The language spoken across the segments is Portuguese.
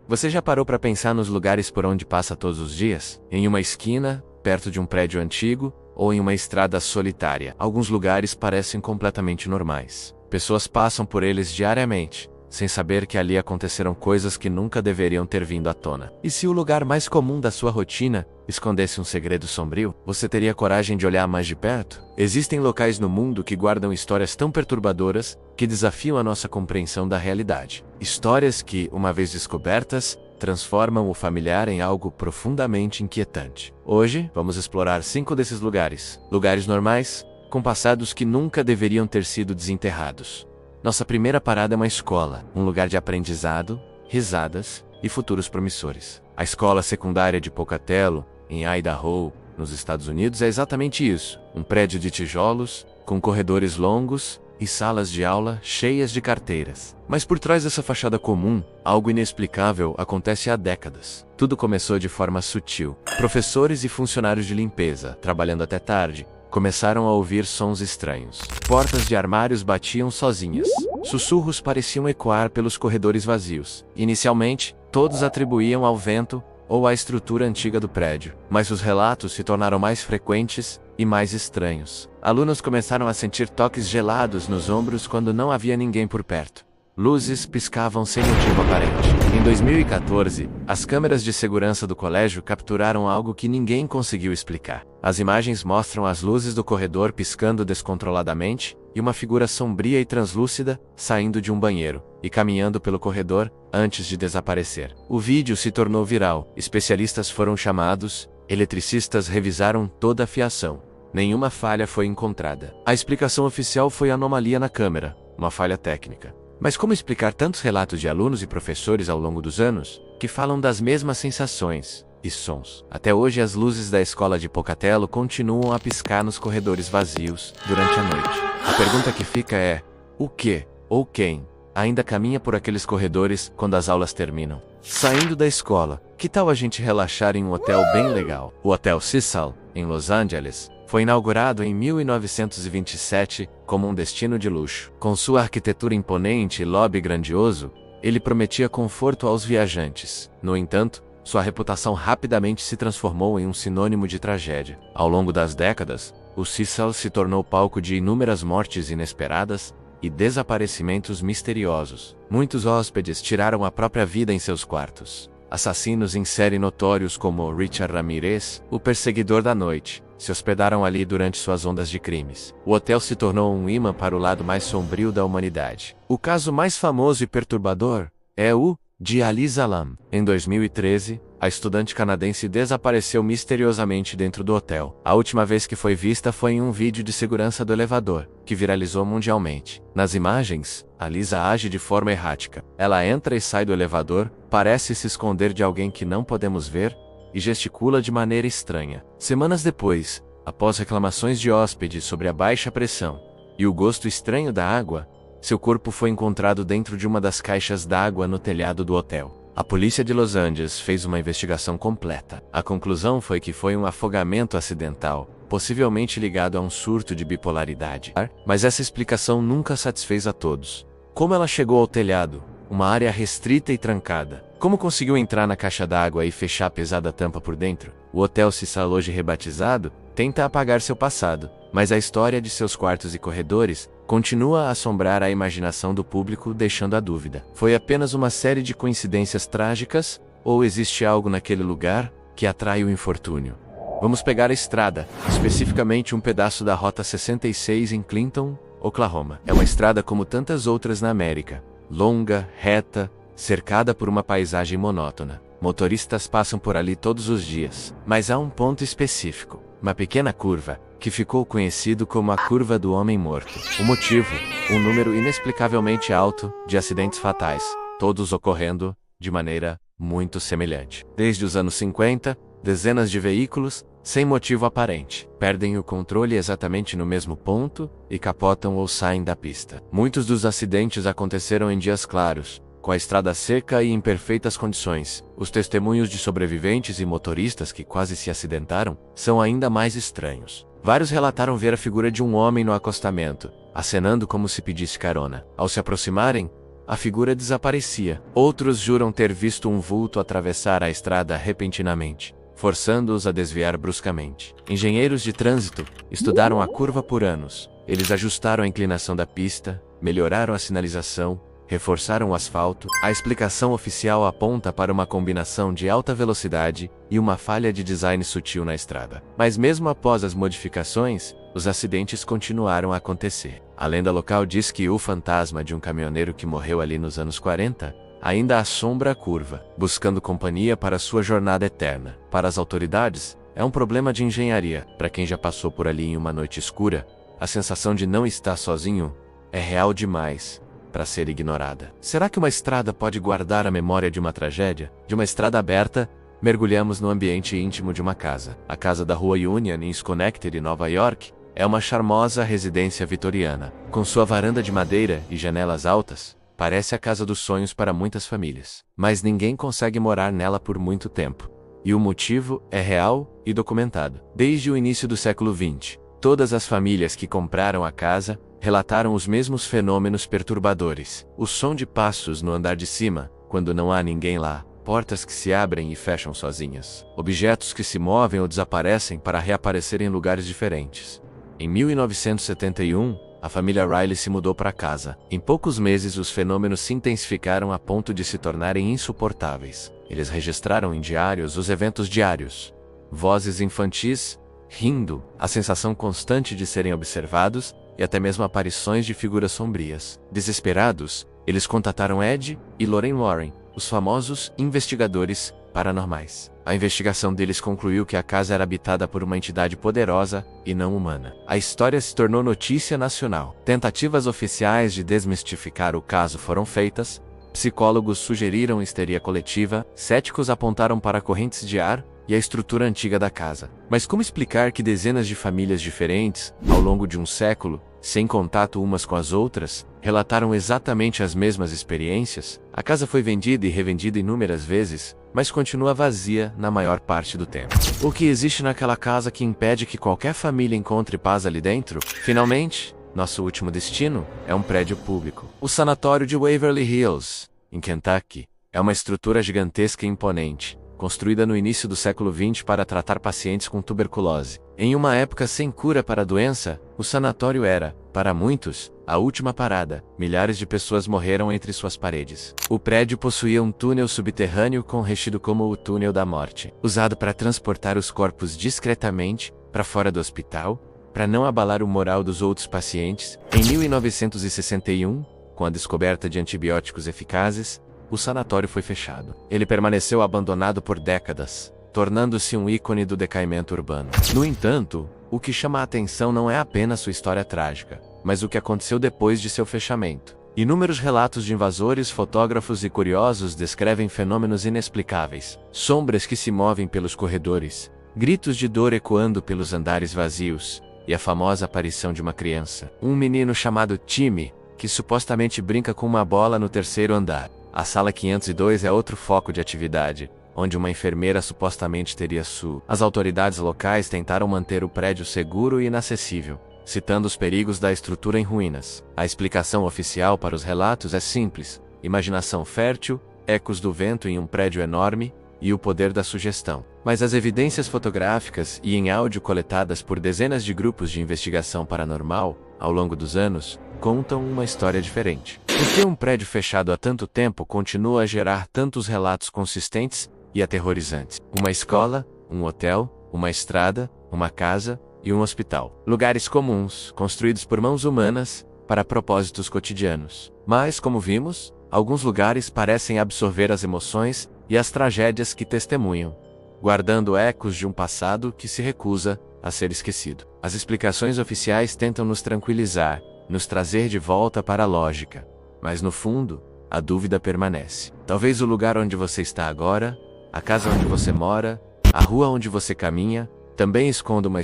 Você já parou para pensar nos lugares por onde passa todos os dias? Em uma esquina, perto de um prédio antigo, ou em uma estrada solitária? Alguns lugares parecem completamente normais. Pessoas passam por eles diariamente, sem saber que ali aconteceram coisas que nunca deveriam ter vindo à tona. E se o lugar mais comum da sua rotina escondesse um segredo sombrio, você teria coragem de olhar mais de perto? Existem locais no mundo que guardam histórias tão perturbadoras que desafiam a nossa compreensão da realidade. Histórias que, uma vez descobertas, transformam o familiar em algo profundamente inquietante. Hoje, vamos explorar 5 desses lugares. Lugares normais, com passados que nunca deveriam ter sido desenterrados. Nossa primeira parada é uma escola, um lugar de aprendizado, risadas e futuros promissores. A escola secundária de Pocatello, em Idaho, nos Estados Unidos, é exatamente isso. Um prédio de tijolos, com corredores longos e salas de aula cheias de carteiras. Mas por trás dessa fachada comum, algo inexplicável acontece há décadas. Tudo começou de forma sutil. Professores e funcionários de limpeza, trabalhando até tarde, começaram a ouvir sons estranhos. Portas de armários batiam sozinhas. Sussurros pareciam ecoar pelos corredores vazios. Inicialmente, todos atribuíam ao vento ou à estrutura antiga do prédio, mas os relatos se tornaram mais frequentes e mais estranhos. Alunos começaram a sentir toques gelados nos ombros quando não havia ninguém por perto. Luzes piscavam sem motivo aparente. Em 2014, as câmeras de segurança do colégio capturaram algo que ninguém conseguiu explicar. As imagens mostram as luzes do corredor piscando descontroladamente e uma figura sombria e translúcida saindo de um banheiro e caminhando pelo corredor antes de desaparecer. O vídeo se tornou viral. Especialistas foram chamados, eletricistas revisaram toda a fiação. Nenhuma falha foi encontrada. A explicação oficial foi anomalia na câmera, uma falha técnica. Mas como explicar tantos relatos de alunos e professores ao longo dos anos, que falam das mesmas sensações e sons? Até hoje as luzes da escola de Pocatello continuam a piscar nos corredores vazios durante a noite. A pergunta que fica é, o que, ou quem, ainda caminha por aqueles corredores quando as aulas terminam? Saindo da escola, que tal a gente relaxar em um hotel bem legal? O Hotel Cecil, em Los Angeles, foi inaugurado em 1927 como um destino de luxo. Com sua arquitetura imponente e lobby grandioso, ele prometia conforto aos viajantes. No entanto, sua reputação rapidamente se transformou em um sinônimo de tragédia. Ao longo das décadas, o Cecil se tornou palco de inúmeras mortes inesperadas e desaparecimentos misteriosos. Muitos hóspedes tiraram a própria vida em seus quartos. Assassinos em série notórios como Richard Ramirez, o perseguidor da noite, se hospedaram ali durante suas ondas de crimes. O hotel se tornou um imã para o lado mais sombrio da humanidade. O caso mais famoso e perturbador é o de Alisa Lam. Em 2013, a estudante canadense desapareceu misteriosamente dentro do hotel. A última vez que foi vista foi em um vídeo de segurança do elevador, que viralizou mundialmente. Nas imagens, Alisa age de forma errática. Ela entra e sai do elevador, parece se esconder de alguém que não podemos ver, e gesticula de maneira estranha. Semanas depois, após reclamações de hóspedes sobre a baixa pressão e o gosto estranho da água, seu corpo foi encontrado dentro de uma das caixas d'água no telhado do hotel. A polícia de Los Angeles fez uma investigação completa. A conclusão foi que foi um afogamento acidental, possivelmente ligado a um surto de bipolaridade. Mas essa explicação nunca satisfez a todos. Como ela chegou ao telhado, uma área restrita e trancada? Como conseguiu entrar na caixa d'água e fechar a pesada tampa por dentro? O Hotel Cecil, hoje rebatizado, tenta apagar seu passado, mas a história de seus quartos e corredores continua a assombrar a imaginação do público, deixando a dúvida. Foi apenas uma série de coincidências trágicas, ou existe algo naquele lugar que atrai o infortúnio? Vamos pegar a estrada, especificamente um pedaço da Rota 66 em Clinton, Oklahoma. É uma estrada como tantas outras na América, longa, reta, cercada por uma paisagem monótona. Motoristas passam por ali todos os dias, mas há um ponto específico, uma pequena curva, que ficou conhecido como a Curva do Homem Morto. O motivo, um número inexplicavelmente alto de acidentes fatais, todos ocorrendo de maneira muito semelhante. Desde os anos 50, dezenas de veículos, sem motivo aparente, perdem o controle exatamente no mesmo ponto e capotam ou saem da pista. Muitos dos acidentes aconteceram em dias claros, com a estrada seca e em perfeitas condições. Os testemunhos de sobreviventes e motoristas que quase se acidentaram são ainda mais estranhos. Vários relataram ver a figura de um homem no acostamento, acenando como se pedisse carona. Ao se aproximarem, a figura desaparecia. Outros juram ter visto um vulto atravessar a estrada repentinamente, forçando-os a desviar bruscamente. Engenheiros de trânsito estudaram a curva por anos. Eles ajustaram a inclinação da pista, melhoraram a sinalização, reforçaram o asfalto. A explicação oficial aponta para uma combinação de alta velocidade e uma falha de design sutil na estrada. Mas mesmo após as modificações, os acidentes continuaram a acontecer. A lenda local diz que o fantasma de um caminhoneiro que morreu ali nos anos 40 ainda assombra a curva, buscando companhia para sua jornada eterna. Para as autoridades, é um problema de engenharia. Para quem já passou por ali em uma noite escura, a sensação de não estar sozinho é real demais para ser ignorada. Será que uma estrada pode guardar a memória de uma tragédia? De uma estrada aberta, mergulhamos no ambiente íntimo de uma casa. A casa da Rua Union, em Schenectady, Nova York, é uma charmosa residência vitoriana. Com sua varanda de madeira e janelas altas, parece a casa dos sonhos para muitas famílias. Mas ninguém consegue morar nela por muito tempo. E o motivo é real e documentado. Desde o início do século XX, todas as famílias que compraram a casa relataram os mesmos fenômenos perturbadores. O som de passos no andar de cima, quando não há ninguém lá. Portas que se abrem e fecham sozinhas. Objetos que se movem ou desaparecem para reaparecer em lugares diferentes. Em 1971, a família Riley se mudou para casa. Em poucos meses, os fenômenos se intensificaram a ponto de se tornarem insuportáveis. Eles registraram em diários os eventos diários. Vozes infantis, rindo, a sensação constante de serem observados e até mesmo aparições de figuras sombrias. Desesperados, eles contataram Ed e Lorraine Warren, os famosos investigadores paranormais. A investigação deles concluiu que a casa era habitada por uma entidade poderosa e não humana. A história se tornou notícia nacional. Tentativas oficiais de desmistificar o caso foram feitas, psicólogos sugeriram histeria coletiva, céticos apontaram para correntes de ar e a estrutura antiga da casa. Mas como explicar que dezenas de famílias diferentes, ao longo de um século, sem contato umas com as outras, relataram exatamente as mesmas experiências? A casa foi vendida e revendida inúmeras vezes, mas continua vazia na maior parte do tempo. O que existe naquela casa que impede que qualquer família encontre paz ali dentro? Finalmente, nosso último destino é um prédio público. O sanatório de Waverly Hills, em Kentucky, é uma estrutura gigantesca e imponente, construída no início do século XX para tratar pacientes com tuberculose. Em uma época sem cura para a doença, o sanatório era, para muitos, a última parada. Milhares de pessoas morreram entre suas paredes. O prédio possuía um túnel subterrâneo conhecido como o Túnel da Morte, usado para transportar os corpos discretamente para fora do hospital, para não abalar o moral dos outros pacientes. Em 1961, com a descoberta de antibióticos eficazes, o sanatório foi fechado. Ele permaneceu abandonado por décadas, tornando-se um ícone do decaimento urbano. No entanto, o que chama a atenção não é apenas sua história trágica, mas o que aconteceu depois de seu fechamento. Inúmeros relatos de invasores, fotógrafos e curiosos descrevem fenômenos inexplicáveis, sombras que se movem pelos corredores, gritos de dor ecoando pelos andares vazios, e a famosa aparição de uma criança, um menino chamado Timmy, que supostamente brinca com uma bola no terceiro andar. A sala 502 é outro foco de atividade, onde uma enfermeira supostamente teria As autoridades locais tentaram manter o prédio seguro e inacessível, citando os perigos da estrutura em ruínas. A explicação oficial para os relatos é simples: imaginação fértil, ecos do vento em um prédio enorme e o poder da sugestão. Mas as evidências fotográficas e em áudio coletadas por dezenas de grupos de investigação paranormal, ao longo dos anos, contam uma história diferente. Por que um prédio fechado há tanto tempo continua a gerar tantos relatos consistentes e aterrorizantes? Uma escola, um hotel, uma estrada, uma casa e um hospital. Lugares comuns, construídos por mãos humanas, para propósitos cotidianos. Mas, como vimos, alguns lugares parecem absorver as emoções e as tragédias que testemunham, guardando ecos de um passado que se recusa a ser esquecido. As explicações oficiais tentam nos tranquilizar, nos trazer de volta para a lógica. Mas no fundo, a dúvida permanece. Talvez o lugar onde você está agora, a casa onde você mora, a rua onde você caminha, também esconda uma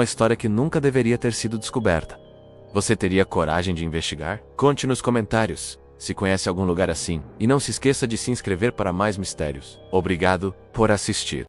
história que nunca deveria ter sido descoberta. Você teria coragem de investigar? Conte nos comentários se conhece algum lugar assim, e não se esqueça de se inscrever para mais mistérios. Obrigado por assistir.